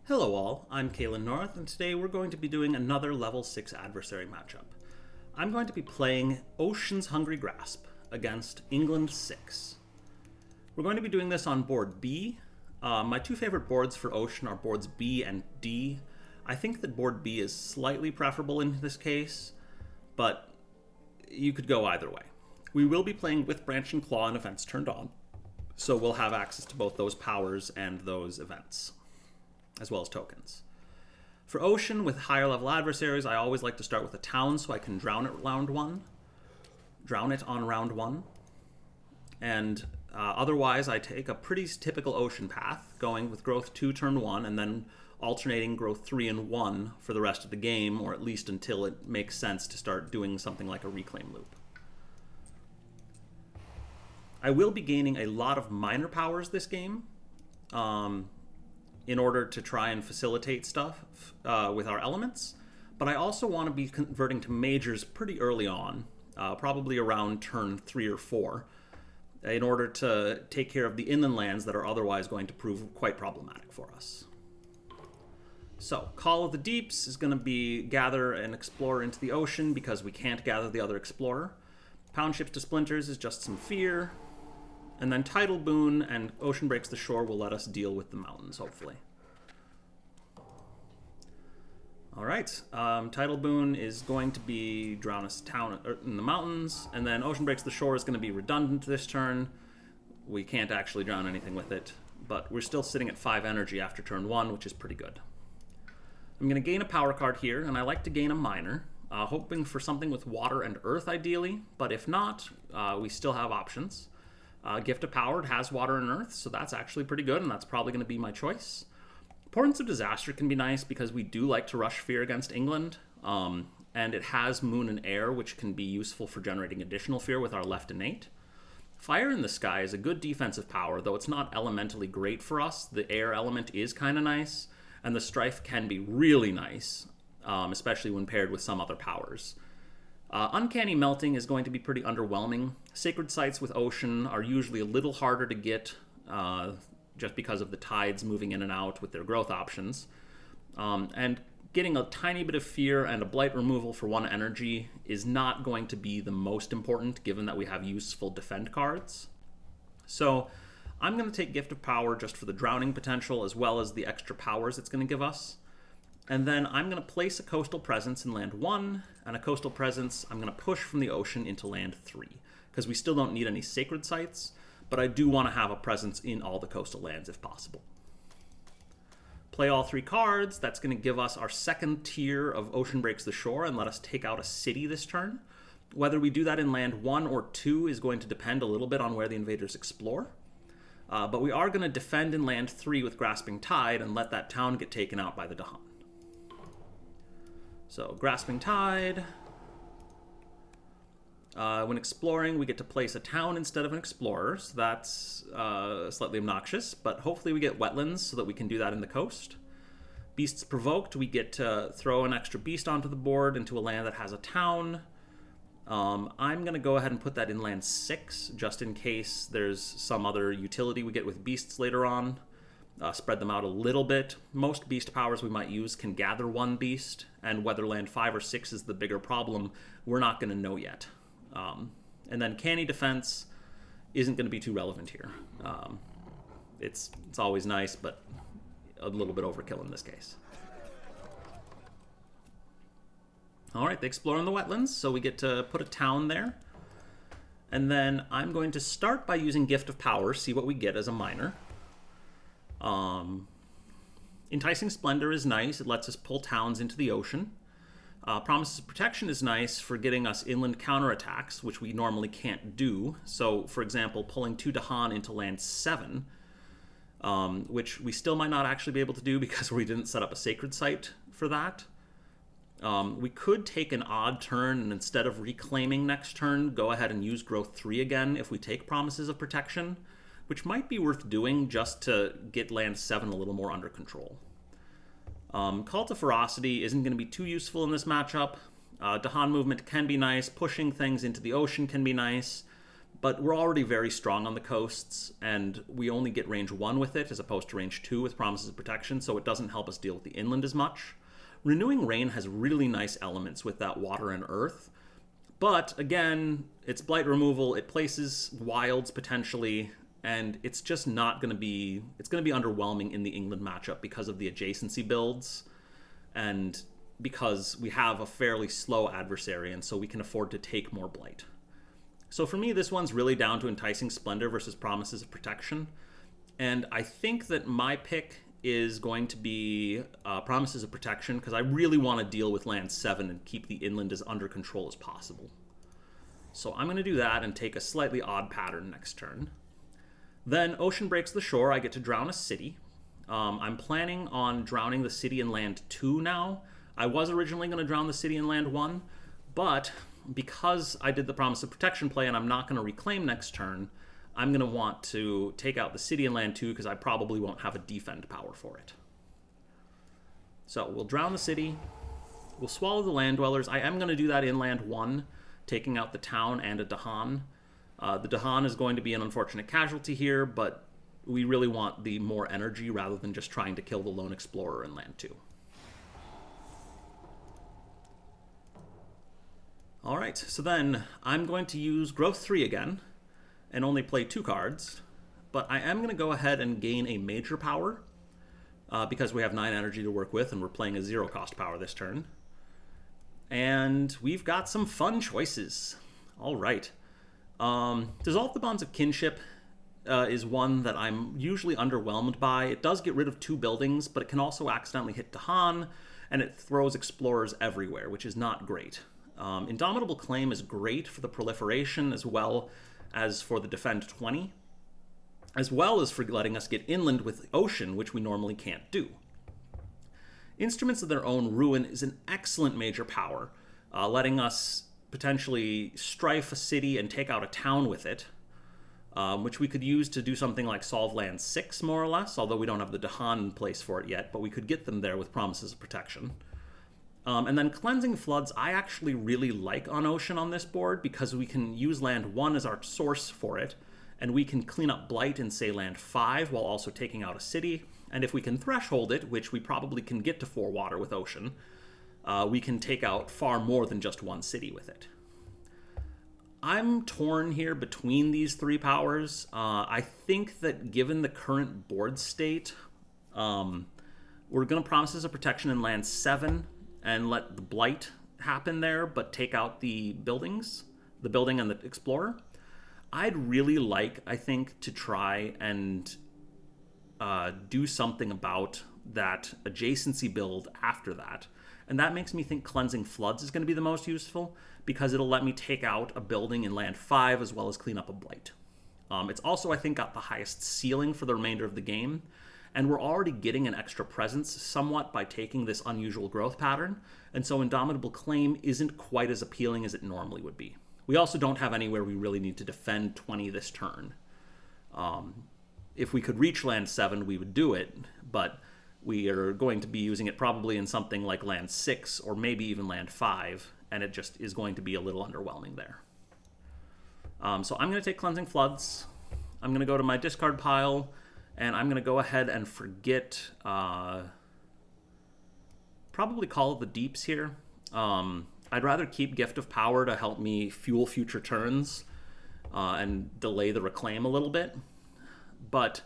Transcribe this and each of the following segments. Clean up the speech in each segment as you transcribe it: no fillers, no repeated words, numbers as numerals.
Hello all, I'm Kalen North, and today we're going to be doing another level 6 adversary matchup. I'm going to be playing Ocean's Hungry Grasp against England 6. We're going to be doing this on board B. My two favorite boards for Ocean are boards B and D. I think that board B is slightly preferable in this case, but you could go either way. We will be playing with Branch and Claw and events turned on, so we'll have access to both those powers and those events, as well as tokens. For Ocean, with higher level adversaries, I always like to start with a town so I can drown it on round one. And otherwise, I take a pretty typical Ocean path, going with growth 2 turn 1, and then alternating growth 3 and 1 for the rest of the game, or at least until it makes sense to start doing something like a reclaim loop. I will be gaining a lot of minor powers this game, in order to try and facilitate stuff with our elements, but I also want to be converting to majors pretty early on, probably around turn 3 or 4, in order to take care of the inland lands that are otherwise going to prove quite problematic for us. So, Call of the Deeps is going to be gather an explorer into the ocean because we can't gather the other explorer. Pound Ships to Splinters is just some fear. And then Tidal Boon and Ocean Breaks the Shore will let us deal with the mountains, hopefully. Alright, Tidal Boon is going to be drown a town in the mountains, and then Ocean Breaks the Shore is going to be redundant this turn. We can't actually drown anything with it, but we're still sitting at 5 energy after turn 1, which is pretty good. I'm going to gain a power card here, and I like to gain a minor, hoping for something with water and earth ideally, but if not, we still have options. Gift of Power has water and earth, so that's actually pretty good, and that's probably going to be my choice. Portents of Disaster can be nice because we do like to rush fear against England, and it has moon and air, which can be useful for generating additional fear with our left innate. Fire in the Sky is a good defensive power, though it's not elementally great for us. The air element is kind of nice, and the Strife can be really nice, especially when paired with some other powers. Uncanny Melting is going to be pretty underwhelming. Sacred Sites with Ocean are usually a little harder to get, just because of the tides moving in and out with their growth options. And getting a tiny bit of fear and a blight removal for 1 energy is not going to be the most important, given that we have useful defend cards. So I'm going to take Gift of Power just for the drowning potential, as well as the extra powers it's going to give us. And then I'm going to place a Coastal Presence in land 1, and a Coastal Presence I'm going to push from the ocean into land 3, because we still don't need any Sacred Sites, but I do want to have a presence in all the coastal lands if possible. Play all 3 cards. That's going to give us our second tier of Ocean Breaks the Shore and let us take out a city this turn. Whether we do that in land 1 or 2 is going to depend a little bit on where the invaders explore. But we are going to defend in land 3 with Grasping Tide and let that town get taken out by the Dahan. So, Grasping Tide. When exploring, we get to place a town instead of an explorer, so that's slightly obnoxious, but hopefully we get wetlands so that we can do that in the coast. Beasts Provoked, we get to throw an extra beast onto the board into a land that has a town. I'm going to go ahead and put that in land 6, just in case there's some other utility we get with beasts later on. Spread them out a little bit. Most beast powers we might use can gather 1 beast, and whether land 5 or 6 is the bigger problem, we're not going to know yet. And then Canny Defense isn't going to be too relevant here. It's always nice, but a little bit overkill in this case. Alright, they explore in the wetlands, so we get to put a town there. And then I'm going to start by using Gift of Power, see what we get as a minor. Enticing Splendor is nice. It lets us pull towns into the ocean. Promises of Protection is nice for getting us inland counterattacks, which we normally can't do. So, for example, pulling 2 Dahan into land 7, which we still might not actually be able to do because we didn't set up a Sacred Site for that. We could take an odd turn and instead of reclaiming next turn, go ahead and use growth 3 again if we take Promises of Protection, which might be worth doing just to get land 7 a little more under control. Call to Ferocity isn't going to be too useful in this matchup. Dahan movement can be nice. Pushing things into the ocean can be nice. but we're already very strong on the coasts, and we only get range 1 with it as opposed to range 2 with Promises of Protection, so it doesn't help us deal with the inland as much. Renewing Rain has really nice elements with that water and earth, but again, it's blight removal, it places wilds potentially, and it's just not going to be... It's going to be underwhelming in the England matchup because of the adjacency builds, and because we have a fairly slow adversary, and so we can afford to take more blight. So for me, this one's really down to Enticing Splendor versus Promises of Protection. And I think that my pick is going to be Promises of Protection, because I really want to deal with land 7 and keep the inland as under control as possible. So I'm going to do that and take a slightly odd pattern next turn. Then Ocean Breaks the Shore, I get to drown a city. I'm planning on drowning the city in land 2 now. I was originally going to drown the city in land 1, but because I did the Promise of Protection play and I'm not going to reclaim next turn, I'm going to want to take out the city in land 2 because I probably won't have a defend power for it. So we'll drown the city. We'll swallow the land dwellers. I am going to do that in land 1, taking out the town and a Dahan. The Dahan is going to be an unfortunate casualty here, but we really want the more energy rather than just trying to kill the lone explorer in land 2. Alright, so then I'm going to use Growth 3 again, and only play 2 cards, but I am going to go ahead and gain a major power, because we have 9 energy to work with, and we're playing a 0-cost power this turn. And we've got some fun choices. Alright. Dissolve the Bonds of Kinship is one that I'm usually underwhelmed by. It does get rid of 2 buildings, but it can also accidentally hit Dahan, and it throws explorers everywhere, which is not great. Indomitable Claim is great for the proliferation as well as for the Defend 20, as well as for letting us get inland with Ocean, which we normally can't do. Instruments of Their Own Ruin is an excellent major power, letting us potentially strife a city and take out a town with it, which we could use to do something like solve land 6, more or less, although we don't have the Dahan in place for it yet, but we could get them there with Promises of Protection. And then Cleansing Floods, I actually really like on Ocean on this board because we can use land 1 as our source for it, and we can clean up Blight in, say, land 5 while also taking out a city. And if we can Threshold it, which we probably can get to 4 water with Ocean, we can take out far more than just 1 city with it. I'm torn here between these 3 powers. I think that given the current board state, we're going to Promises of Protection in land 7, and let the Blight happen there, but take out the buildings, the building and the Explorer. I'd really like, I think, to try and do something about that adjacency build after that. And that makes me think Cleansing Floods is going to be the most useful, because it'll let me take out a building in land 5 as well as clean up a Blight. It's also, I think, got the highest ceiling for the remainder of the game, and we're already getting an extra presence somewhat by taking this unusual growth pattern, and so Indomitable Claim isn't quite as appealing as it normally would be. We also don't have anywhere we really need to defend 20 this turn. If we could reach land 7, we would do it, but we are going to be using it probably in something like land 6 or maybe even land 5, and it just is going to be a little underwhelming there. So I'm going to take Cleansing Floods. I'm going to go to my discard pile, and I'm going to go ahead and forget, probably Call of the Deeps here. I'd rather keep Gift of Power to help me fuel future turns and delay the reclaim a little bit. But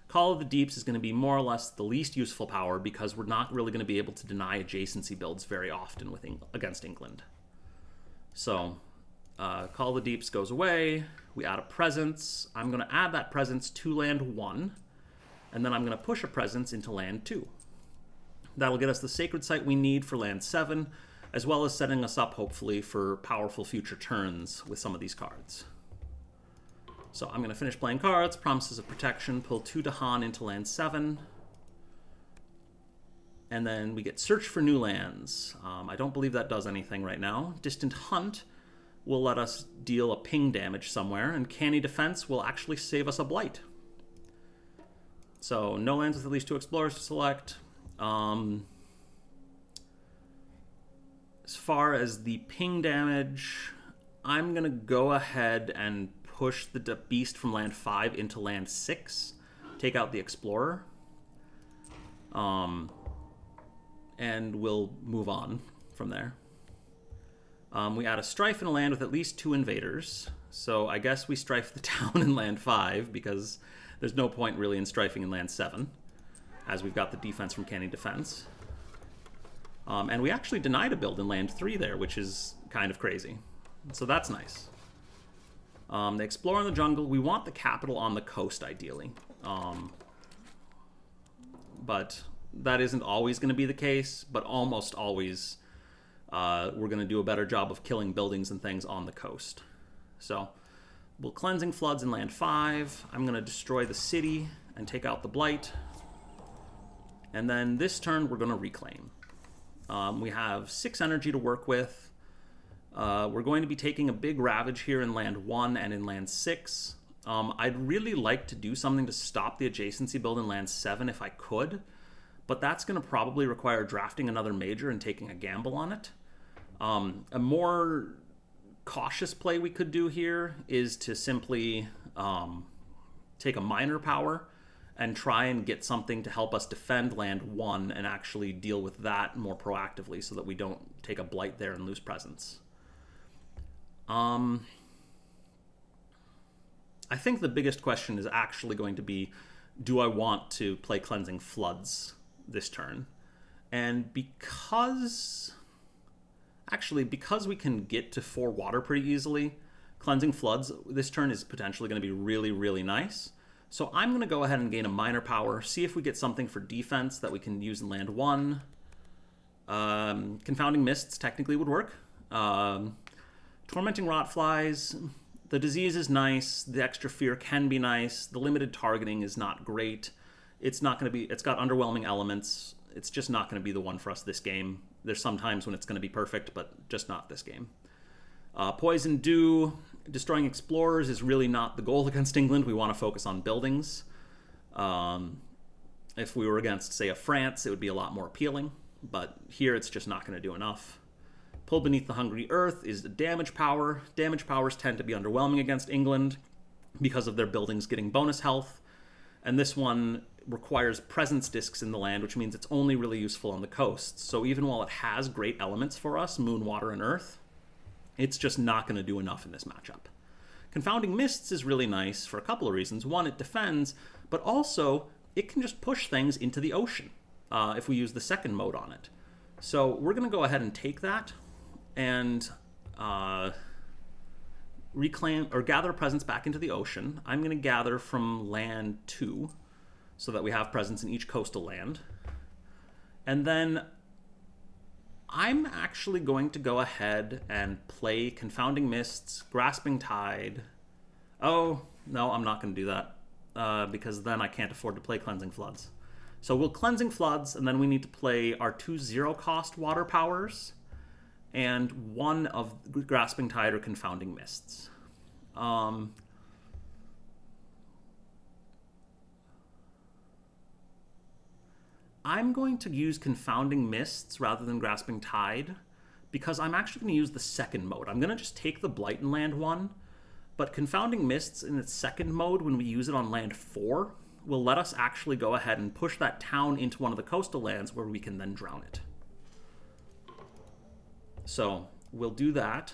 Call of the Deeps is going to be more or less the least useful power because we're not really going to be able to deny adjacency builds very often with against England. So Call of the Deeps goes away. We add a presence. I'm going to add that presence to land 1. And then I'm going to push a presence into land 2. That'll get us the Sacred Site we need for land 7, as well as setting us up, hopefully, for powerful future turns with some of these cards. So I'm going to finish playing cards, Promises of Protection, pull 2 Dahan into land 7. And then we get Search for New Lands. I don't believe that does anything right now. Distant Hunt will let us deal a ping damage somewhere, and Canny Defense will actually save us a Blight. So no lands with at least 2 explorers to select. As far as the ping damage, I'm going to go ahead and push the beast from land 5 into land 6, take out the explorer, and we'll move on from there. We add a strife in a land with at least 2 invaders, so I guess we strife the town in land 5 because there's no point really in strifing in land 7, as we've got the defense from canny defense. And we actually denied a build in land 3 there, which is kind of crazy. So that's nice. They explore in the jungle. We want the capital on the coast, ideally. But that isn't always going to be the case, but almost always we're going to do a better job of killing buildings and things on the coast. So we'll Cleansing Floods in land 5. I'm going to destroy the city and take out the Blight. And then this turn, we're going to reclaim. We have 6 energy to work with. We're going to be taking a big Ravage here in land 1 and in land 6. I'd really like to do something to stop the adjacency build in land 7 if I could, but that's going to probably require drafting another major and taking a gamble on it. A more cautious play we could do here is to simply take a minor power and try and get something to help us defend land 1 and actually deal with that more proactively so that we don't take a Blight there and lose presence. I think the biggest question is actually going to be, do I want to play Cleansing Floods this turn? And because we can get to 4 water pretty easily, Cleansing Floods this turn is potentially going to be really, really nice. So I'm going to go ahead and gain a minor power, see if we get something for defense that we can use in land 1. Confounding Mists technically would work. Tormenting Rotflies, the disease is nice, the extra fear can be nice, the limited targeting is not great. It's got underwhelming elements. It's just not going to be the one for us this game. There's some times when it's going to be perfect, but just not this game. Poison Dew, destroying explorers is really not the goal against England. We want to focus on buildings. If we were against, say, a France, it would be a lot more appealing, but here it's just not going to do enough. Pull Beneath the Hungry Earth is the damage power. Damage powers tend to be underwhelming against England because of their buildings getting bonus health, and this one requires presence discs in the land, which means it's only really useful on the coast. So even while it has great elements for us, moon, water, and earth, it's just not going to do enough in this matchup. Confounding Mists is really nice for a couple of reasons. One, it defends, but also it can just push things into the ocean if we use the second mode on it. So we're going to go ahead and take that and reclaim or gather presence back into the ocean. I'm going to gather from land 2 so that we have presence in each coastal land. And then I'm actually going to go ahead and play Confounding Mists, Grasping Tide. Oh, no, I'm not going to do that because then I can't afford to play Cleansing Floods. So we'll Cleansing Floods, and then we need to play our 2 0-cost water powers and 1 of Grasping Tide or Confounding Mists. I'm going to use Confounding Mists rather than Grasping Tide because I'm actually going to use the second mode. I'm going to just take the Blight in land 1, but Confounding Mists in its second mode, when we use it on land 4, will let us actually go ahead and push that town into one of the coastal lands where we can then drown it. So we'll do that.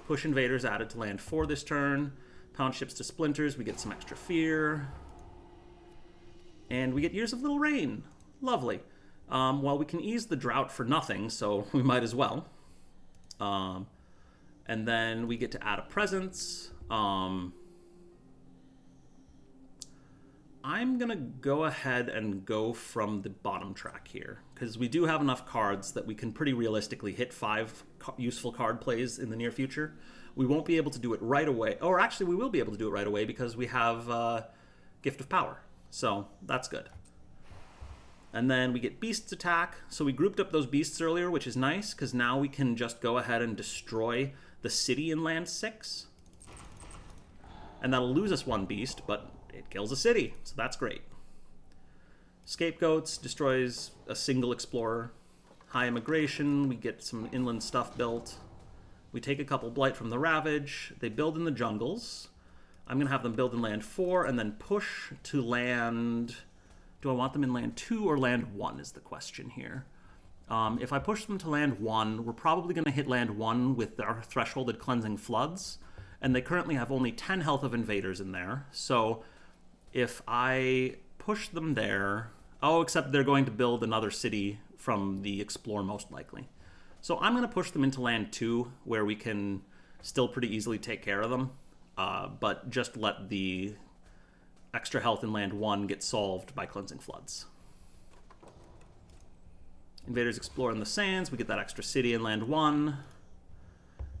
Push invaders added to land 4 this turn. Pound ships to splinters. We get some extra fear. And we get Years of Little Rain. Lovely. Well, we can ease the drought for nothing, so we might as well. And then we get to add a presence. I'm going to go ahead and go from the bottom track here, because we do have enough cards that we can pretty realistically hit 5 useful card plays in the near future. We won't be able to do it right away. Or actually, we will be able to do it right away because we have Gift of Power. So that's good. And then we get Beasts attack. So we grouped up those beasts earlier, which is nice, because now we can just go ahead and destroy the city in land 6. And that'll lose us 1 beast, but it kills a city, so that's great. Scapegoats destroys a single explorer. High immigration, we get some inland stuff built. We take a couple Blight from the Ravage. They build in the jungles. I'm going to have them build in land 4 and then push to land... Do I want them in land 2 or land 1 is the question here. If I push them to land 1, we're probably going to hit land 1 with our thresholded Cleansing Floods, and they currently have only 10 health of invaders in there. So if I push them there... Oh, except they're going to build another city from the Explore most likely. So I'm going to push them into land 2, where we can still pretty easily take care of them, but just let the extra health in land 1 get solved by Cleansing Floods. Invaders explore in the sands, we get that extra city in land 1,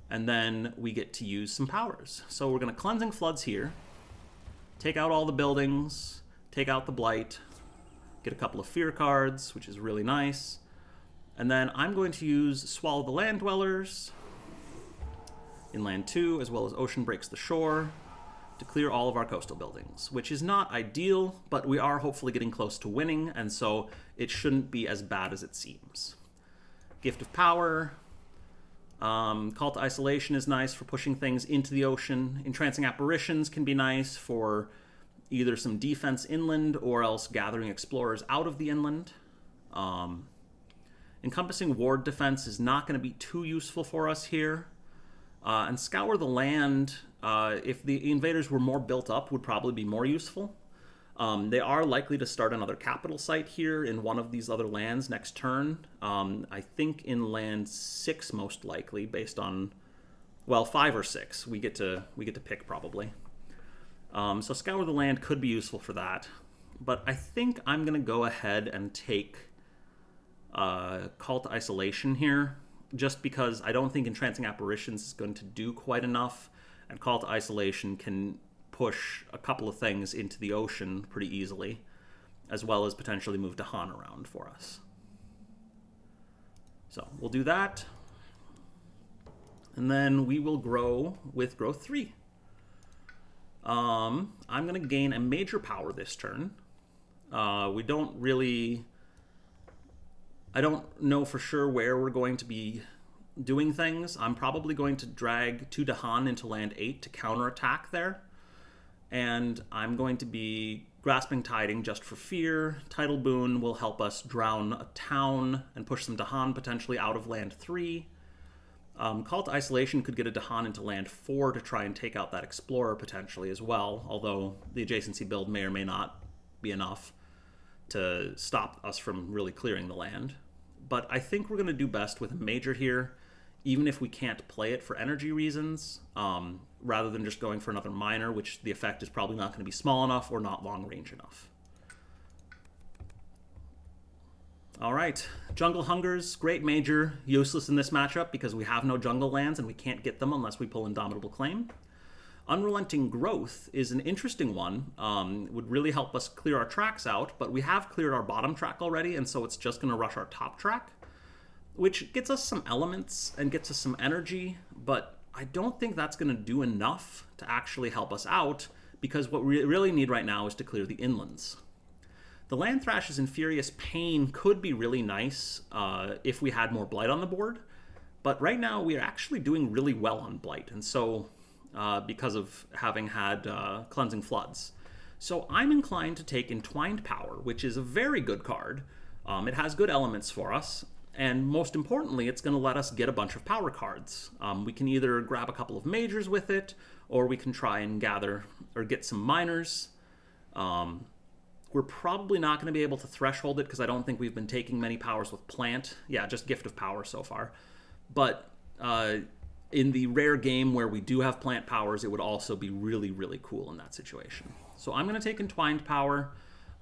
and then we get to use some powers. So we're going to Cleansing Floods here, take out all the buildings, take out the Blight, get a couple of Fear cards, which is really nice, and then I'm going to use Swallow the Land Dwellers in land 2, as well as Ocean Breaks the Shore, to clear all of our coastal buildings, which is not ideal, but we are hopefully getting close to winning, and so it shouldn't be as bad as it seems. Gift of Power. Call to Isolation is nice for pushing things into the ocean. Entrancing Apparitions can be nice for either some defense inland or else gathering explorers out of the inland. Encompassing Ward Defense is not going to be too useful for us here. And Scour the Land, if the invaders were more built up, would probably be more useful. They are likely to start another capital site here in one of these other lands next turn. I think in land 6 most likely, based on, well, 5 or 6. We get to pick probably. So Scour the Land could be useful for that. But I think I'm going to go ahead and take Call to Isolation here, just because I don't think Entrancing Apparitions is going to do quite enough, and Call to Isolation can push a couple of things into the ocean pretty easily, as well as potentially move Dahan around for us. So we'll do that, and then we will grow with Growth 3. I'm going to gain a major power this turn. We don't really... I don't know for sure where we're going to be doing things. I'm probably going to drag 2 Dahan into land 8 to counterattack there. And I'm going to be Grasping Tiding just for fear. Tidal Boon will help us drown a town and push some Dahan potentially out of land 3. Call to Isolation could get a Dahan into land 4 to try and take out that Explorer potentially as well, although the adjacency build may or may not be enough to stop us from really clearing the land. But I think we're going to do best with a major here, even if we can't play it for energy reasons, rather than just going for another minor, which the effect is probably not going to be small enough or not long range enough. All right, Jungle Hungers, great major, useless in this matchup because we have no jungle lands and we can't get them unless we pull Indomitable Claim. Unrelenting Growth is an interesting one, would really help us clear our tracks out, but we have cleared our bottom track already, and so it's just going to rush our top track, which gets us some elements and gets us some energy, but I don't think that's going to do enough to actually help us out, because what we really need right now is to clear the inlands. The Land Thrash's Infurious Pain could be really nice if we had more Blight on the board, but right now we are actually doing really well on Blight, and so... because of having had Cleansing Floods. So I'm inclined to take Entwined Power, which is a very good card. It has good elements for us, and most importantly, it's going to let us get a bunch of power cards. We can either grab a couple of majors with it, or we can try and gather or get some minors. We're probably not going to be able to threshold it because I don't think we've been taking many powers with Plant. Yeah, just Gift of Power so far. But... in the rare game where we do have plant powers, it would also be really, really cool in that situation. So I'm going to take Entwined Power.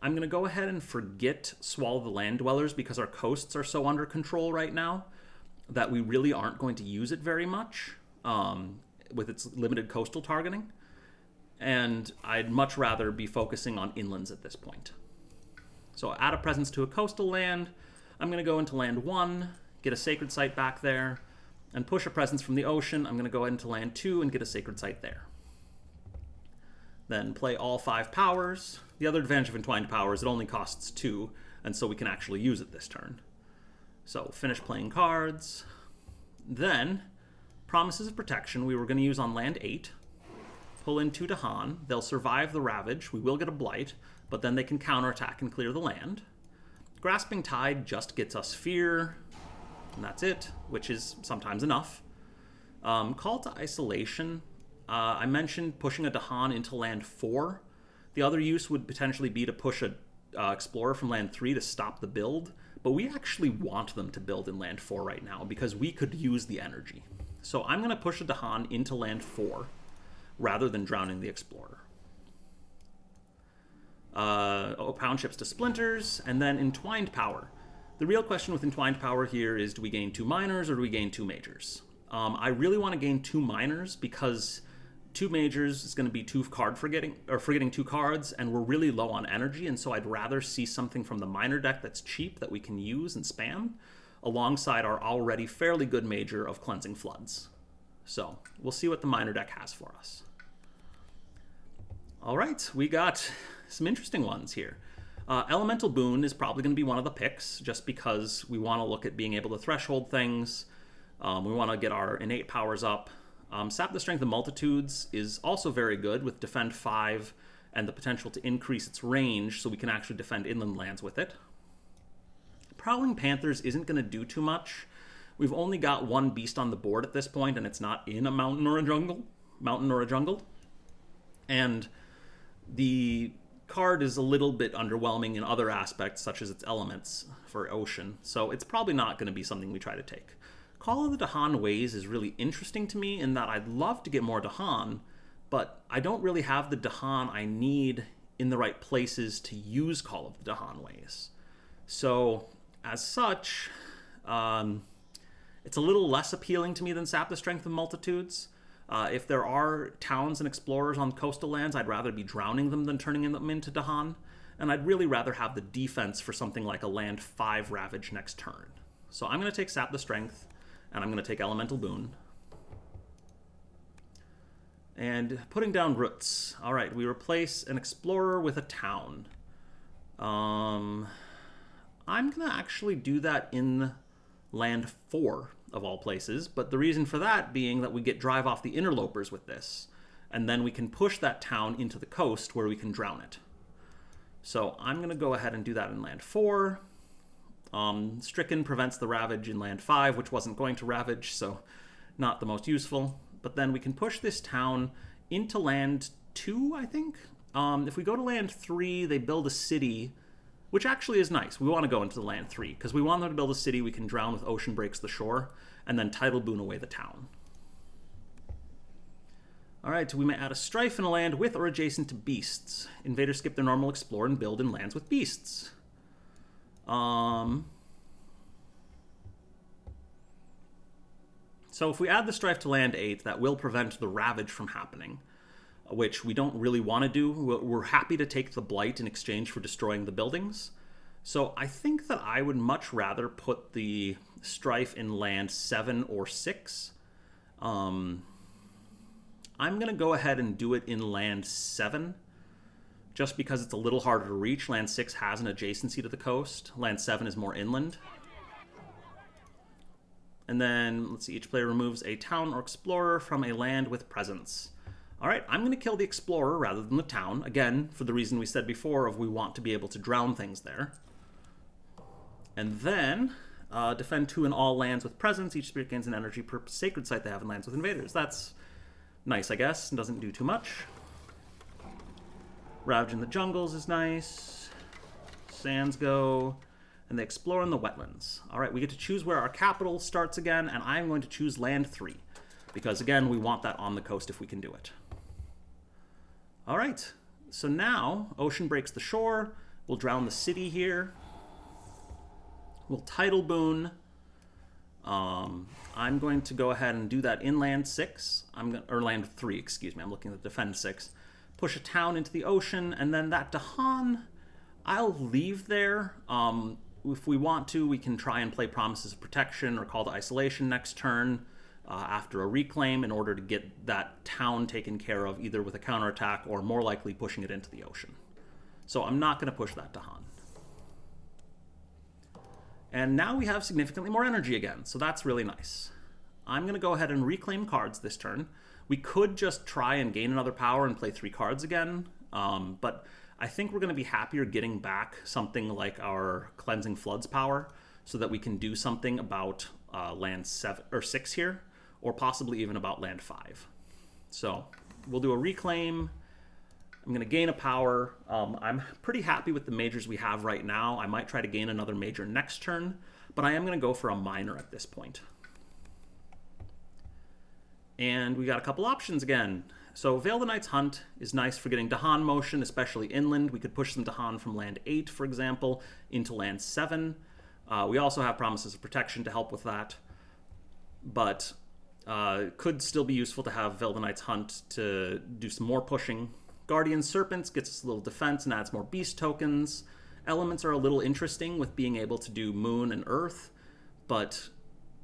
I'm going to go ahead and forget Swallow the Land Dwellers because our coasts are so under control right now that we really aren't going to use it very much with its limited coastal targeting. And I'd much rather be focusing on inlands at this point. So add a presence to a coastal land. I'm going to go into land 1, get a Sacred Site back there, and push a presence from the ocean. I'm going to go into land 2 and get a Sacred Site there. Then play all 5 powers. The other advantage of Entwined Power is it only costs 2, and so we can actually use it this turn. So finish playing cards. Then, Promises of Protection we were going to use on land 8. pull in 2 Dahan. They'll survive the Ravage. We will get a Blight, but then they can counterattack and clear the land. Grasping Tide just gets us Fear, and that's it, which is sometimes enough. Call to Isolation. I mentioned pushing a Dahan into land 4. The other use would potentially be to push a Explorer from land 3 to stop the build, but we actually want them to build in land 4 right now because we could use the energy. So I'm going to push a Dahan into land 4 rather than drowning the Explorer. Pound ships to Splinters, and then Entwined Power. The real question with Entwined Power here is, do we gain 2 minors or do we gain 2 majors? I really want to gain 2 minors because 2 majors is going to be 2 card forgetting 2 cards, and we're really low on energy, and so I'd rather see something from the minor deck that's cheap that we can use and spam, alongside our already fairly good major of Cleansing Floods. So we'll see what the minor deck has for us. All right, we got some interesting ones here. Elemental Boon is probably going to be one of the picks, just because we want to look at being able to threshold things. We want to get our innate powers up. Sap the Strength of Multitudes is also very good with Defend 5 and the potential to increase its range so we can actually defend inland lands with it. Prowling Panthers isn't going to do too much. We've only got 1 beast on the board at this point, and it's not in a mountain or a jungle. And the card is a little bit underwhelming in other aspects, such as its elements for Ocean, so it's probably not going to be something we try to take. Call of the Dahan Ways is really interesting to me in that I'd love to get more Dahan, but I don't really have the Dahan I need in the right places to use Call of the Dahan Ways. So, as such, it's a little less appealing to me than Sap the Strength of Multitudes. If there are towns and explorers on coastal lands, I'd rather be drowning them than turning them into Dahan, and I'd really rather have the defense for something like a land 5 Ravage next turn. So I'm going to take Sap the Strength, and I'm going to take Elemental Boon. And putting down roots. All right, we replace an explorer with a town. I'm going to actually do that in land 4, of all places, but the reason for that being that we get Drive Off the Interlopers with this, and then we can push that town into the coast where we can drown it. So I'm going to go ahead and do that in land 4. Stricken prevents the Ravage in land 5, which wasn't going to Ravage, so not the most useful. But then we can push this town into land 2, I think. If we go to land 3, they build a city, which actually is nice. We want to go into the land 3, because we want them to build a city we can drown with Ocean Breaks the Shore, and then Tidal Boon away the town. Alright, we may add a Strife in a land with or adjacent to beasts. Invaders skip their normal explore and build in lands with beasts. So if we add the Strife to land 8, that will prevent the Ravage from happening, which we don't really want to do. We're happy to take the Blight in exchange for destroying the buildings. So I think that I would much rather put the Strife in land 7 or 6. I'm going to go ahead and do it in land 7, just because it's a little harder to reach. Land 6 has an adjacency to the coast. Land 7 is more inland. And then, let's see, each player removes a town or explorer from a land with presence. Alright, I'm going to kill the explorer rather than the town. Again, for the reason we said before of we want to be able to drown things there. And then, defend 2 in all lands with presence. Each spirit gains an energy per sacred site they have in lands with invaders. That's nice, I guess, and doesn't do too much. Ravage in the jungles is nice. Sands go. And they explore in the wetlands. Alright, we get to choose where our capital starts again, and I'm going to choose land 3. Because, again, we want that on the coast if we can do it. Alright, so now, Ocean Breaks the Shore. We'll drown the city here. We'll Tidal Boon. I'm going to go ahead and do that in land 6. Or land 3, excuse me. I'm looking at defend 6. Push a town into the ocean, and then that Dahan, I'll leave there. If we want to, we can try and play Promises of Protection or Call to Isolation next turn after a reclaim in order to get that town taken care of, either with a counterattack or more likely pushing it into the ocean. So I'm not going to push that Dahan. And now we have significantly more energy again, so that's really nice. I'm going to go ahead and reclaim cards this turn. We could just try and gain another power and play 3 cards again, but I think we're going to be happier getting back something like our Cleansing Floods power so that we can do something about land 7 or 6 here, or possibly even about land 5. So we'll do a reclaim. I'm going to gain a power. I'm pretty happy with the majors we have right now. I might try to gain another major next turn, but I am going to go for a minor at this point. And we got a couple options again. So Veil the Knight's Hunt is nice for getting Dahan motion, especially inland. We could push some Dahan from land 8, for example, into land 7. We also have Promises of Protection to help with that. But could still be useful to have Veil the Knight's Hunt to do some more pushing. Guardian Serpents gets us a little defense and adds more beast tokens. Elements are a little interesting with being able to do Moon and Earth, but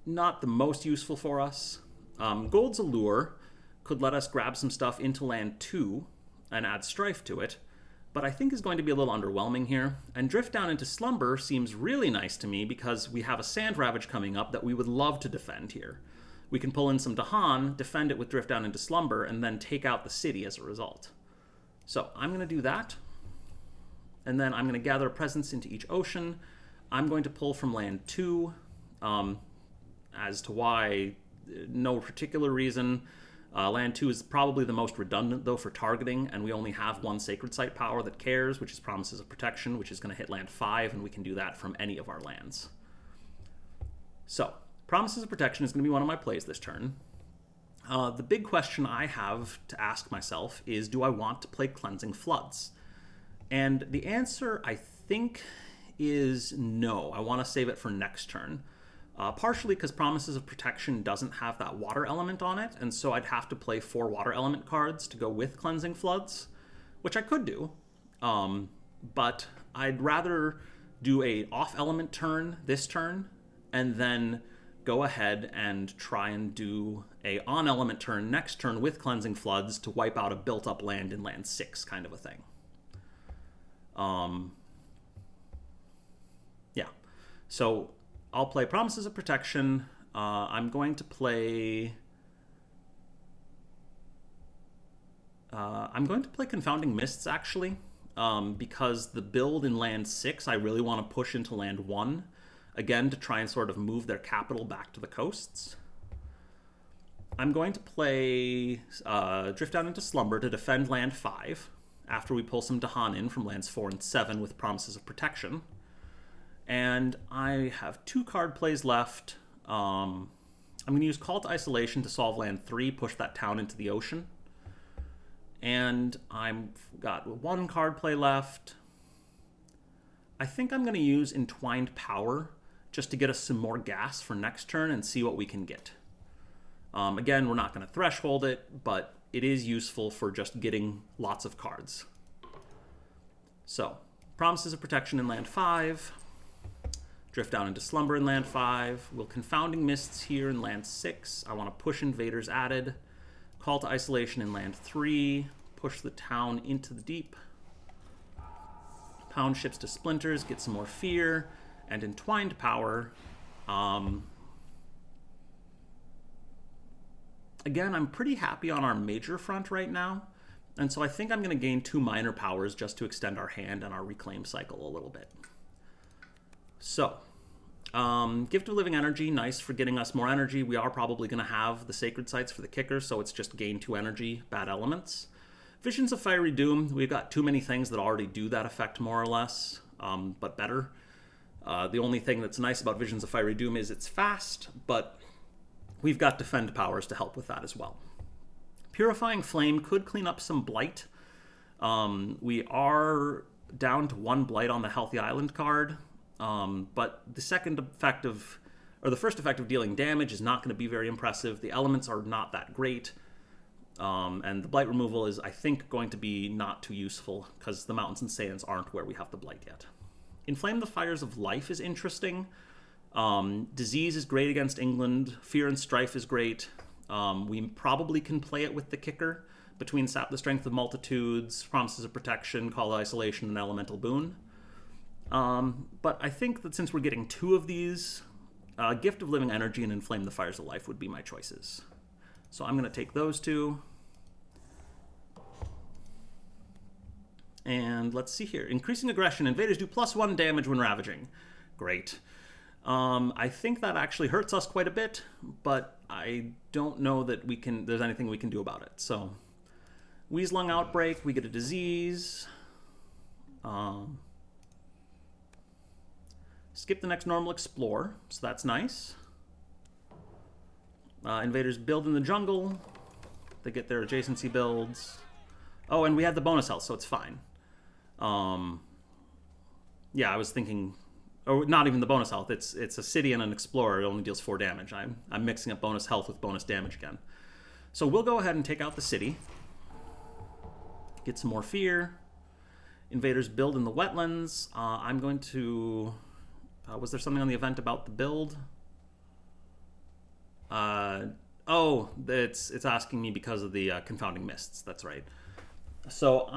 not the most useful for us. Gold's Allure could let us grab some stuff into land 2 and add Strife to it, but I think is going to be a little underwhelming here. And Drift Down into Slumber seems really nice to me because we have a Sand Ravage coming up that we would love to defend here. We can pull in some Dahan, defend it with Drift Down into Slumber, and then take out the city as a result. So I'm going to do that, and then I'm going to gather a presence into each ocean. I'm going to pull from land 2. As to why, no particular reason. Land 2 is probably the most redundant, though, for targeting, and we only have 1 Sacred Site power that cares, which is Promises of Protection, which is going to hit land 5, and we can do that from any of our lands. So, Promises of Protection is going to be one of my plays this turn. The big question I have to ask myself is, do I want to play Cleansing Floods? And the answer, I think, is no. I want to save it for next turn. Partially because Promises of Protection doesn't have that water element on it, and so I'd have to play 4 water element cards to go with Cleansing Floods, which I could do. But I'd rather do a off element turn this turn, and then go ahead and try and do a on element turn next turn with Cleansing Floods to wipe out a built up land in land 6 kind of a thing. Yeah. So I'll play Promises of Protection. I'm going to play Confounding Mists, actually, because the build in land 6, I really want to push into land 1, again, to try and sort of move their capital back to the coasts. I'm going to play Drift Down into Slumber to defend land 5, after we pull some Dahan in from lands 4 and 7 with Promises of Protection. And I have 2 card plays left. I'm going to use Call to Isolation to solve land 3, push that town into the ocean. And I've got 1 card play left. I think I'm going to use Entwined Power just to get us some more gas for next turn and see what we can get. Again, we're not going to threshold it, but it is useful for just getting lots of cards. So, Promises of Protection in land 5. Drift Down into Slumber in land 5. Will Confounding Mists here in land 6. I want to push Invaders added. Call to Isolation in land 3. Push the town into the deep. Pound ships to splinters, get some more fear. And Entwined Power. Again, I'm pretty happy on our major front right now. And so I think I'm going to gain 2 minor powers just to extend our hand and our reclaim cycle a little bit. So, Gift of Living Energy, nice for getting us more energy. We are probably going to have the Sacred Sites for the kicker, so it's just gain 2 energy, bad elements. Visions of Fiery Doom, we've got too many things that already do that effect more or less, but better. The only thing that's nice about Visions of Fiery Doom is it's fast, but we've got defend powers to help with that as well. Purifying Flame could clean up some blight. We are down to 1 blight on the Healthy Island card. But the first effect of dealing damage is not going to be very impressive. The elements are not that great. And the blight removal is, I think, going to be not too useful because the mountains and sands aren't where we have the blight yet. Inflame the Fires of Life is interesting. Disease is great against England. Fear and Strife is great. We probably can play it with the kicker between Sap the Strength of Multitudes, Promises of Protection, Call to Isolation, and Elemental Boon. But I think that since we're getting 2 of these, Gift of Living Energy and Inflame the Fires of Life would be my choices. So I'm going to take those two. And let's see here. Increasing aggression. Invaders do +1 damage when ravaging. Great. I think that actually hurts us quite a bit, but I don't know that there's anything we can do about it. So, Weaslung Outbreak, we get a disease. Skip the next normal explore, so that's nice. Invaders build in the jungle. They get their adjacency builds. Oh, and we had the bonus health, so it's fine. Yeah, I was thinking, or not even the bonus health. It's a city and an explorer. It only deals 4 damage. I'm mixing up bonus health with bonus damage again. So we'll go ahead and take out the city. Get some more fear. Invaders build in the wetlands. I'm going to... was there something on the event about the build? Oh, it's asking me because of the confounding mists. That's right. So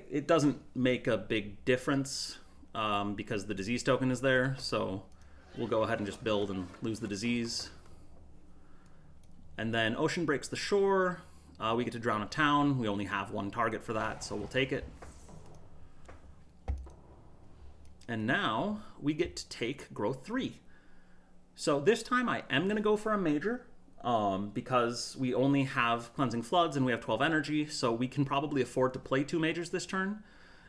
it doesn't make a big difference because the disease token is there. So we'll go ahead and just build and lose the disease. And then Ocean breaks the shore. We get to drown a town. We only have 1 target for that, so we'll take it. And now we get to take growth 3. So this time I am going to go for a major because we only have Cleansing Floods and we have 12 energy, so we can probably afford to play 2 majors this turn.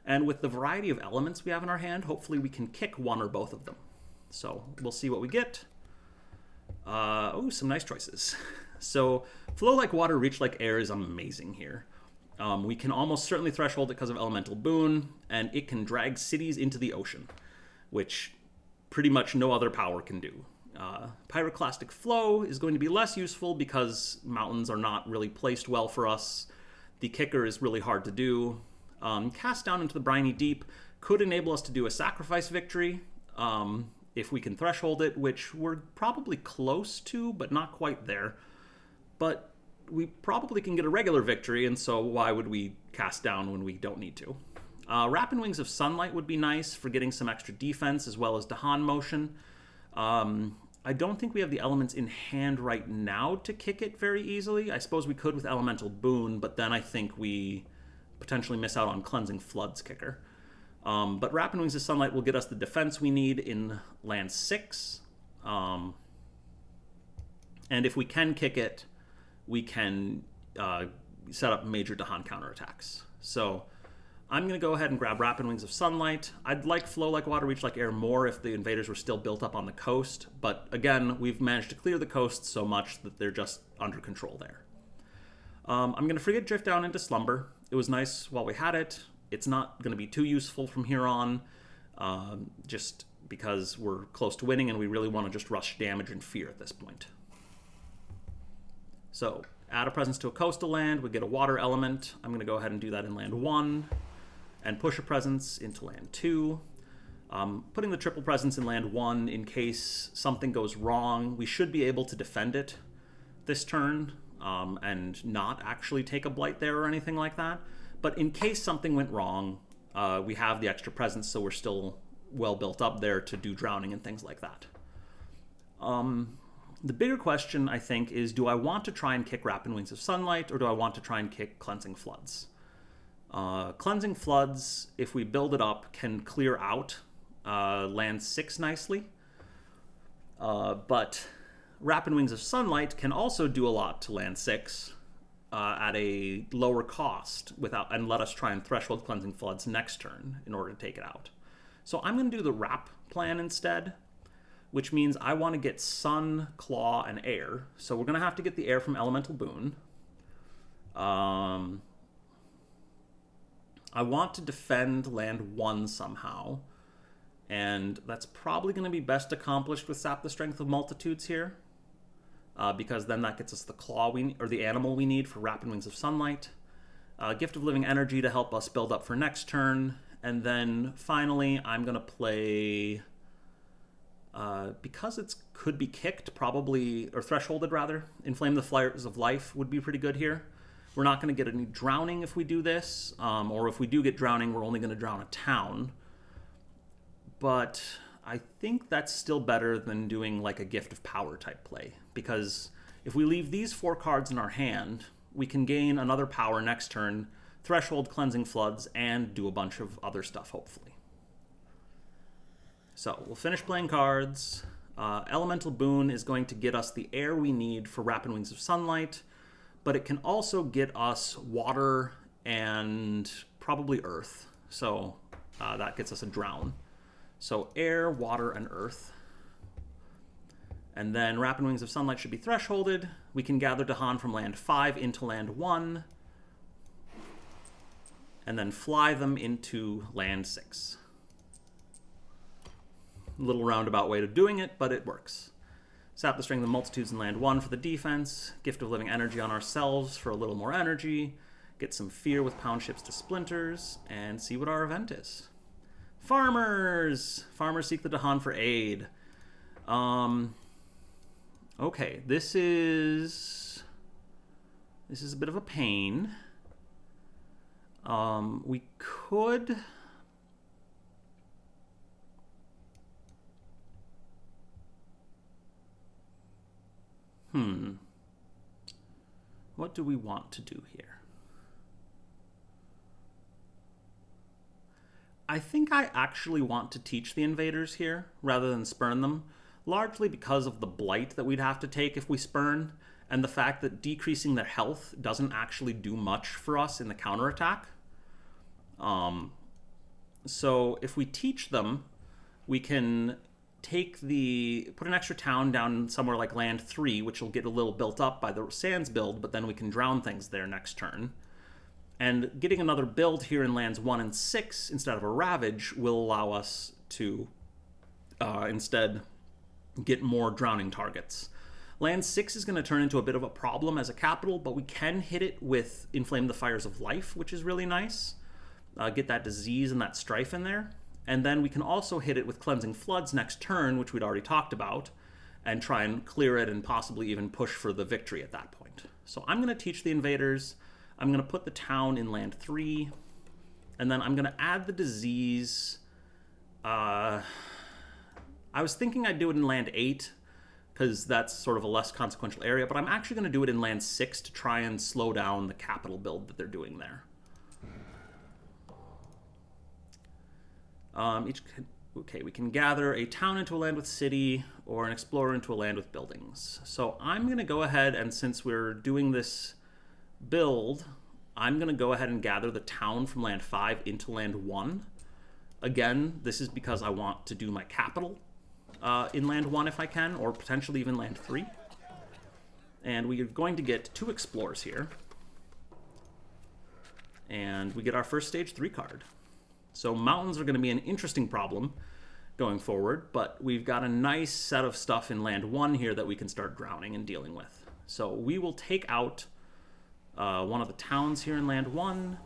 And with the variety of elements we have in our hand, hopefully we can kick 1 or both of them. So we'll see what we get. Oh, some nice choices. So Flow Like Water, Reach Like Air is amazing here. We can almost certainly threshold it because of Elemental Boon, and it can drag cities into the ocean, which pretty much no other power can do. Pyroclastic Flow is going to be less useful because mountains are not really placed well for us. The kicker is really hard to do. Cast Down into the Briny Deep could enable us to do a Sacrifice Victory if we can threshold it, which we're probably close to, but not quite there. But we probably can get a regular victory, and so why would we cast down when we don't need to? Rapid Wings of Sunlight would be nice for getting some extra defense as well as Dahan motion. I don't think we have the elements in hand right now to kick it very easily. I suppose we could with Elemental Boon, but then I think we potentially miss out on Cleansing Floods kicker. But Rapid Wings of Sunlight will get us the defense we need in land 6. And if we can kick it, we can set up major Dahan counterattacks. So I'm going to go ahead and grab Rapid Wings of Sunlight. I'd like Flow Like Water, Reach Like Air more if the invaders were still built up on the coast. But again, we've managed to clear the coast so much that they're just under control there. I'm going to Frigate Drift down into Slumber. It was nice while we had it. It's not going to be too useful from here on, just because we're close to winning and we really want to just rush damage and fear at this point. So, add a presence to a coastal land, we get a water element. I'm going to go ahead and do that in land 1, and push a presence into land 2. Putting the triple presence in land 1 in case something goes wrong. We should be able to defend it this turn, and not actually take a blight there or anything like that. But in case something went wrong, we have the extra presence, so we're still well built up there to do drowning and things like that. The bigger question, I think, is do I want to try and kick Rapid Wings of Sunlight, or do I want to try and kick Cleansing Floods? Cleansing Floods, if we build it up, can clear out land 6 nicely. But Rapid Wings of Sunlight can also do a lot to land 6 at a lower cost and let us try and threshold Cleansing Floods next turn in order to take it out. So I'm going to do the Wrap plan instead, which means I want to get Sun, Claw, and Air. So we're going to have to get the Air from Elemental Boon. I want to defend land 1 somehow, and that's probably going to be best accomplished with Sap the Strength of Multitudes here, because then that gets us the Claw or the animal we need for Rapid Wings of Sunlight. Gift of Living Energy to help us build up for next turn, and then finally I'm going to play... because it could be kicked, probably, or thresholded rather, Inflame the Fires of Life would be pretty good here. We're not going to get any drowning if we do this, or if we do get drowning, we're only going to drown a town. But I think that's still better than doing like a Gift of Power type play, because If we leave these 4 cards in our hand, we can gain another power next turn, Threshold, Cleansing Floods, and do a bunch of other stuff, hopefully. So we'll finish playing cards. Elemental Boon is going to get us the air we need for Rapid Wings of Sunlight, but it can also get us water and probably earth. So that gets us a drown. So air, water, and earth. And then Rapid Wings of Sunlight should be thresholded. We can gather Dahan from land 5 into land 1, and then fly them into land 6. A little roundabout way of doing it, but it works. Sap the Strength of Multitudes in land 1 for the defense. Gift of Living Energy on ourselves for a little more energy. Get some fear with Pound Ships to Splinters, and see what our event is. Farmers! Farmers seek the Dahan for aid. Okay, this is a bit of a pain. We could... What do we want to do here? I think I actually want to teach the invaders here rather than spurn them, largely because of the blight that we'd have to take if we spurn, and the fact that decreasing their health doesn't actually do much for us in the counterattack. So if we teach them, we can put an extra town down somewhere like land 3, which will get a little built up by the Sands build, but then we can drown things there next turn. And getting another build here in lands 1 and 6 instead of a Ravage will allow us to instead get more drowning targets. Land 6 is going to turn into a bit of a problem as a capital, but we can hit it with Inflame the Fires of Life, which is really nice. Get that disease and that strife in there. And then we can also hit it with Cleansing Floods next turn, which we'd already talked about, and try and clear it and possibly even push for the victory at that point. So I'm going to teach the invaders. I'm going to put the town in land 3, and then I'm going to add the disease. I was thinking I'd do it in land 8, because that's sort of a less consequential area, but I'm actually going to do it in land 6 to try and slow down the capital build that they're doing there. Okay, we can gather a town into a land with city, or an explorer into a land with buildings. So I'm going to go ahead, and since we're doing this build, I'm going to go ahead and gather the town from land 5 into land 1. Again, this is because I want to do my capital in land 1 if I can, or potentially even land 3. And we are going to get 2 explorers here. And we get our first stage 3 card. So mountains are going to be an interesting problem going forward, but we've got a nice set of stuff in land 1 here that we can start drowning and dealing with. So we will take out one of the towns here in land 1,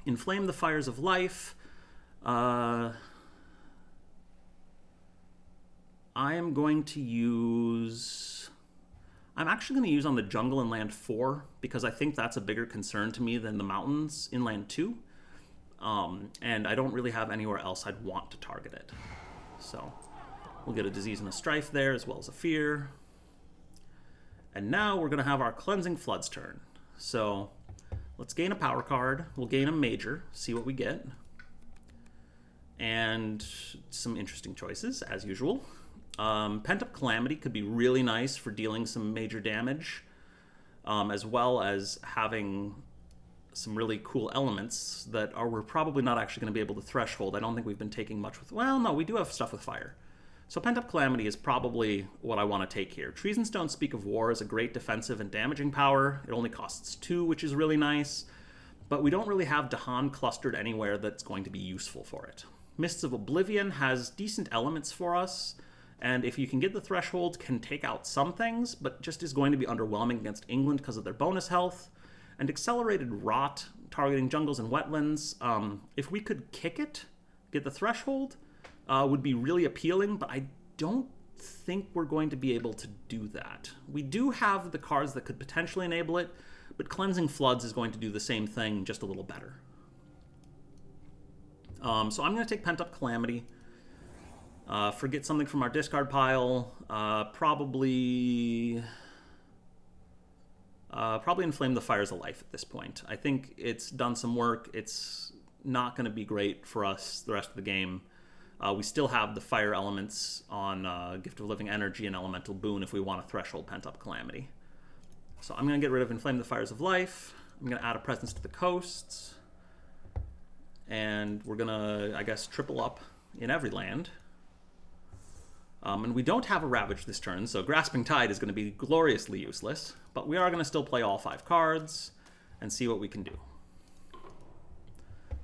Inflame the Fires of Life. I am going to use... I'm actually going to use on the jungle in land 4, because I think that's a bigger concern to me than the mountains in land 2. And I don't really have anywhere else I'd want to target it. So we'll get a disease and a strife there, as well as a fear. And now we're going to have our Cleansing Floods turn. So let's gain a power card. We'll gain a major, see what we get. And some interesting choices, as usual. Pent-Up Calamity could be really nice for dealing some major damage, as well as having some really cool elements that we're probably not actually going to be able to threshold. I don't think we've been taking much with... Well, no, we do have stuff with fire. So Pent-Up Calamity is probably what I want to take here. Trees and Stones Speak of War is a great defensive and damaging power. It only costs 2, which is really nice. But we don't really have Dahan clustered anywhere that's going to be useful for it. Mists of Oblivion has decent elements for us, and if you can get the threshold, can take out some things, but just is going to be underwhelming against England because of their bonus health. And Accelerated Rot, targeting jungles and wetlands, if we could kick it, get the threshold, would be really appealing, but I don't think we're going to be able to do that. We do have the cards that could potentially enable it, but Cleansing Floods is going to do the same thing, just a little better. So I'm going to take Pent-Up Calamity, forget something from our discard pile, probably... Probably Inflame the Fires of Life at this point. I think it's done some work. It's not going to be great for us the rest of the game. We still have the fire elements on Gift of Living Energy and Elemental Boon if we want a Threshold Pent-Up Calamity. So I'm going to get rid of Inflame the Fires of Life. I'm going to add a Presence to the coasts. And we're going to, I guess, triple up in every land. And we don't have a Ravage this turn, so Grasping Tide is going to be gloriously useless. But we are going to still play all 5 cards and see what we can do.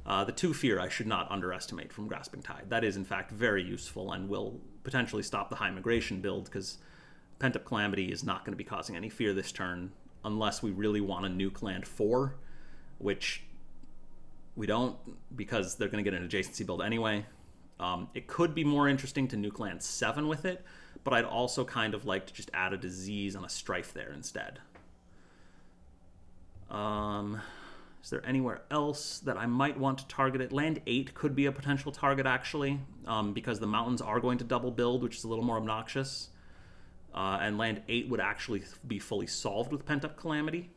The 2 Fear I should not underestimate from Grasping Tide. That is, in fact, very useful and will potentially stop the High Migration build, because Pent-Up Calamity is not going to be causing any fear this turn unless we really want to nuke land 4, which we don't, because they're going to get an adjacency build anyway. It could be more interesting to nuke land 7 with it, but I'd also kind of like to just add a disease and a strife there instead. Is there anywhere else that I might want to target it? Land 8 could be a potential target, actually, because the mountains are going to double build, which is a little more obnoxious. And land 8 would actually be fully solved with Pent-Up Calamity,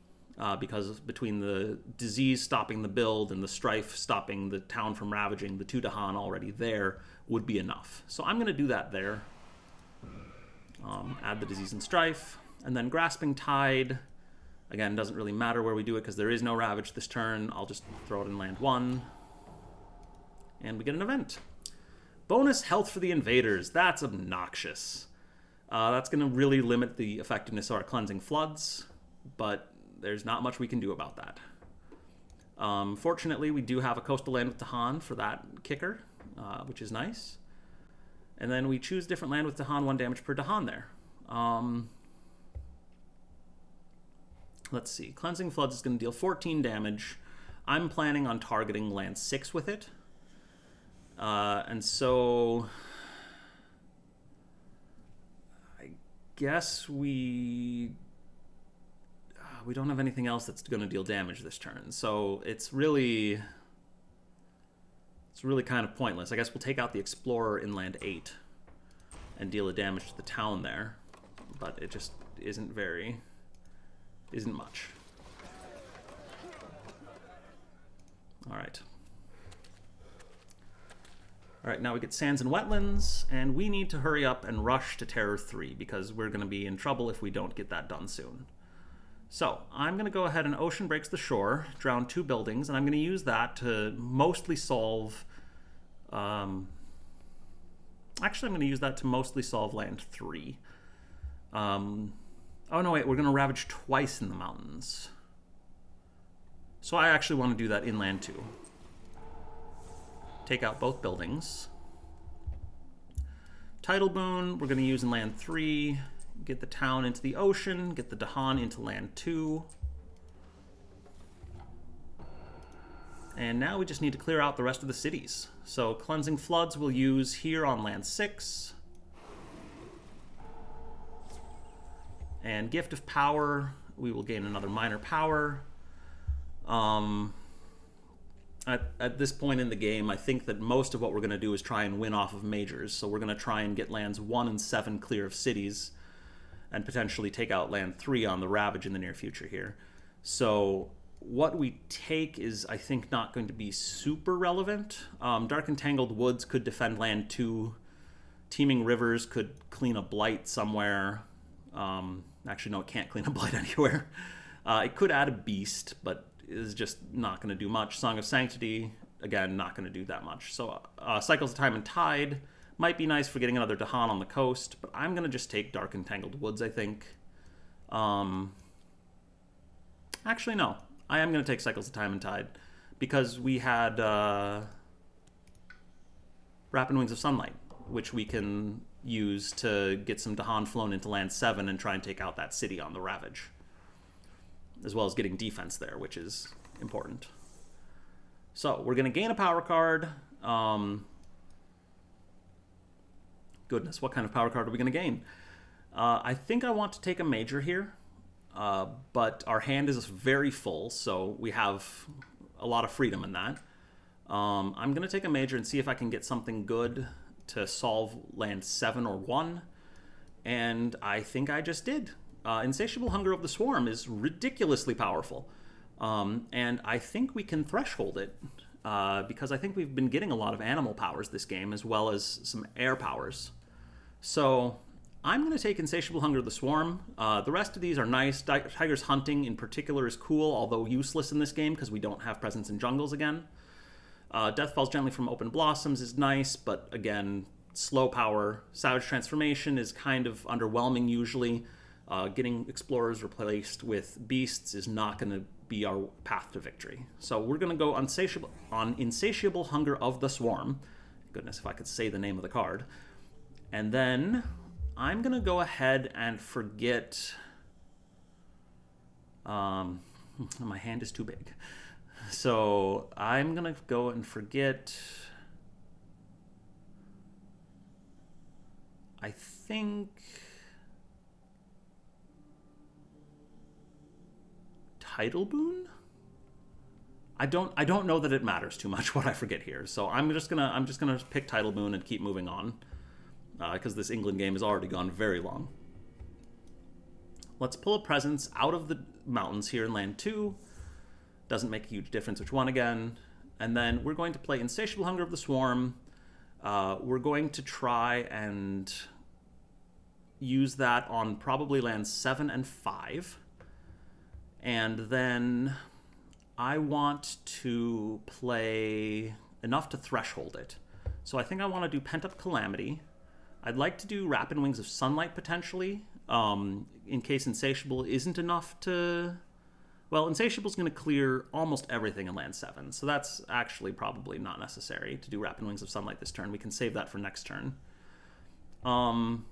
because between the disease stopping the build and the strife stopping the town from ravaging, the 2 Dahan already there would be enough. So I'm going to do that there. Add the disease and strife. And then Grasping Tide, again, doesn't really matter where we do it because there is no Ravage this turn. I'll just throw it in land 1. And we get an event. Bonus health for the invaders. That's obnoxious. That's going to really limit the effectiveness of our Cleansing Floods, but there's not much we can do about that. Fortunately, we do have a coastal land with Dahan for that kicker, which is nice. And then we choose different land with Dahan, 1 damage per Dahan there. Let's see. Cleansing Floods is going to deal 14 damage. I'm planning on targeting land 6 with it. And so I guess we don't have anything else that's going to deal damage this turn. So it's really kind of pointless. I guess we'll take out the Explorer in land 8 and deal the damage to the town there. But it just isn't much. Alright, now we get Sands and Wetlands, and we need to hurry up and rush to Terror 3, because we're going to be in trouble if we don't get that done soon. So, I'm going to go ahead and Ocean Breaks the Shore, drown 2 buildings, and I'm going to use that to mostly solve... Actually, I'm going to use that to mostly solve land 3. Oh no, wait, we're going to Ravage twice in the mountains. So I actually want to do that in land 2. Take out both buildings. Tidal Boon, we're going to use in land 3. Get the town into the ocean. Get the Dahan into land 2. And now we just need to clear out the rest of the cities. So Cleansing Floods we'll use here on land 6. And Gift of Power, we will gain another minor power. At this point in the game, I think that most of what we're going to do is try and win off of majors. So we're going to try and get lands 1 and 7 clear of cities, and potentially take out land 3 on the Ravage in the near future here. So what we take is, I think, not going to be super relevant. Dark and Tangled Woods could defend land 2. Teeming Rivers could clean a blight somewhere. Actually, no, it can't clean a blight anywhere. It could add a beast, but is just not going to do much. Song of Sanctity, again, not going to do that much. So Cycles of Time and Tide might be nice for getting another Dahan on the coast, but I'm going to just take Dark and Tangled Woods, I think. Actually, no. I am going to take Cycles of Time and Tide, because we had Rapid Wings of Sunlight, which we can use to get some Dahan flown into land 7 and try and take out that city on the Ravage, as well as getting defense there, which is important. So we're going to gain a power card. Goodness, what kind of power card are we going to gain? I think I want to take a major here, but our hand is very full, so we have a lot of freedom in that. I'm going to take a major and see if I can get something good to solve land 7 or 1, and I think I just did. Insatiable Hunger of the Swarm is ridiculously powerful. And I think we can threshold it, because I think we've been getting a lot of animal powers this game, as well as some air powers. So I'm going to take Insatiable Hunger of the Swarm. The rest of these are nice. Tiger's Hunting in particular is cool, although useless in this game because we don't have presence in jungles again. Death Falls Gently from Open Blossoms is nice, but again, slow power. Savage Transformation is kind of underwhelming usually. Getting Explorers replaced with Beasts is not going to be our path to victory. So we're going to go on Insatiable Hunger of the Swarm. Goodness, if I could say the name of the card. And then I'm going to go ahead and forget... my hand is too big. So I'm going to go and forget... I think... Tidal Boon? I don't know that it matters too much what I forget here. So I'm just gonna pick Tidal Boon and keep moving on. Because this England game has already gone very long. Let's pull a presence out of the mountains here in Land 2. Doesn't make a huge difference which one again. And then we're going to play Insatiable Hunger of the Swarm. We're going to try and use that on probably lands 7 and 5. And then I want to play enough to threshold it. So I think I want to do Pent-Up Calamity. I'd like to do Rapid Wings of Sunlight potentially, in case Insatiable isn't enough to... Well, Insatiable's going to clear almost everything in land 7, so that's actually probably not necessary to do Rapid Wings of Sunlight this turn. We can save that for next turn. I'll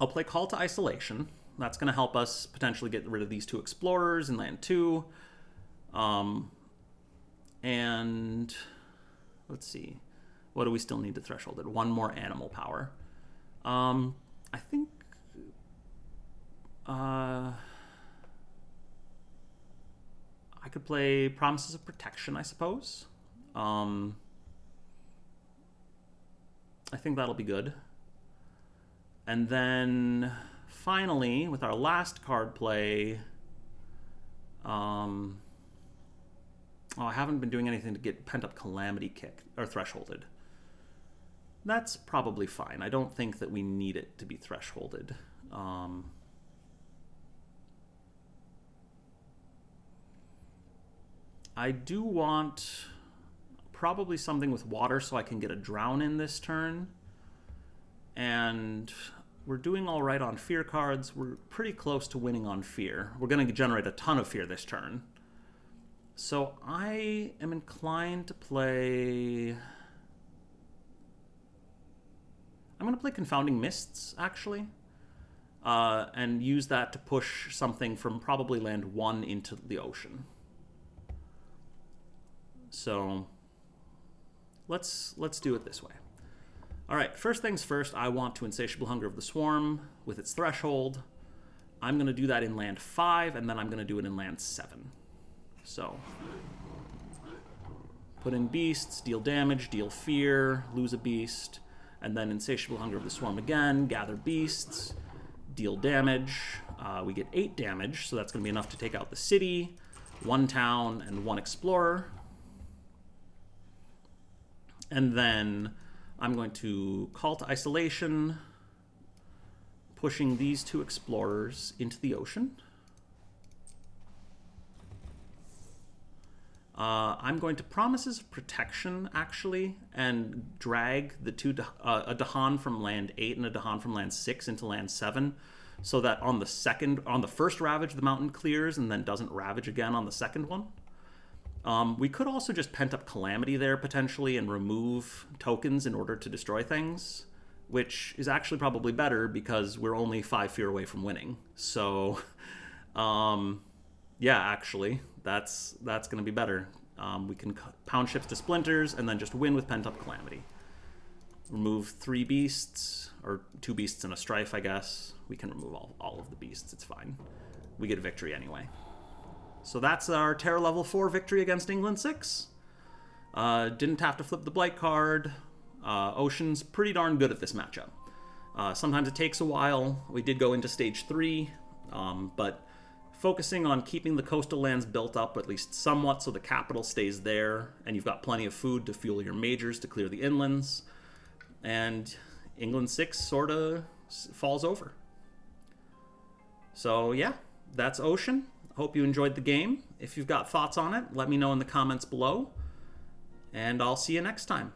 play Call to Isolation. That's going to help us potentially get rid of these 2 Explorers in land 2. And let's see. What do we still need to threshold it? 1 more animal power. I think... I could play Promises of Protection, I suppose. I think that'll be good. And then... Finally, with our last card play, I haven't been doing anything to get Pent-Up Calamity kicked or thresholded. That's probably fine. I don't think that we need it to be thresholded. I do want probably something with water so I can get a Drown in this turn. And... we're doing all right on fear cards. We're pretty close to winning on fear. We're going to generate a ton of fear this turn. So I am inclined to play... I'm going to play Confounding Mists, actually. And use that to push something from probably land 1 into the ocean. So let's do it this way. All right, first things first, I want to Insatiable Hunger of the Swarm with its threshold. I'm going to do that in land 5, and then I'm going to do it in land 7. So, put in beasts, deal damage, deal fear, lose a beast, and then Insatiable Hunger of the Swarm again, gather beasts, deal damage. We get 8 damage, so that's going to be enough to take out the city, 1 town, and 1 explorer. And then... I'm going to Call to Isolation, pushing these 2 Explorers into the ocean. I'm going to Promises of Protection, actually, and drag the 2, a Dahan from land 8 and a Dahan from land 6 into land 7, so that on the first Ravage, the mountain clears and then doesn't Ravage again on the second one. We could also just Pent-Up Calamity there, potentially, and remove tokens in order to destroy things, which is actually probably better because we're only 5 fear away from winning. So, yeah, actually, that's going to be better. We can pound ships to splinters and then just win with Pent-Up Calamity. Remove 3 beasts, or 2 beasts and a strife, I guess. We can remove all of the beasts, it's fine. We get victory anyway. So that's our Terror Level 4 victory against England 6. Didn't have to flip the Blight card. Ocean's pretty darn good at this matchup. Sometimes it takes a while. We did go into stage 3, but focusing on keeping the coastal lands built up at least somewhat so the capital stays there, and you've got plenty of food to fuel your majors to clear the inlands, and England 6 sort of falls over. So yeah, that's Ocean. Hope you enjoyed the game. If you've got thoughts on it, let me know in the comments below, and I'll see you next time.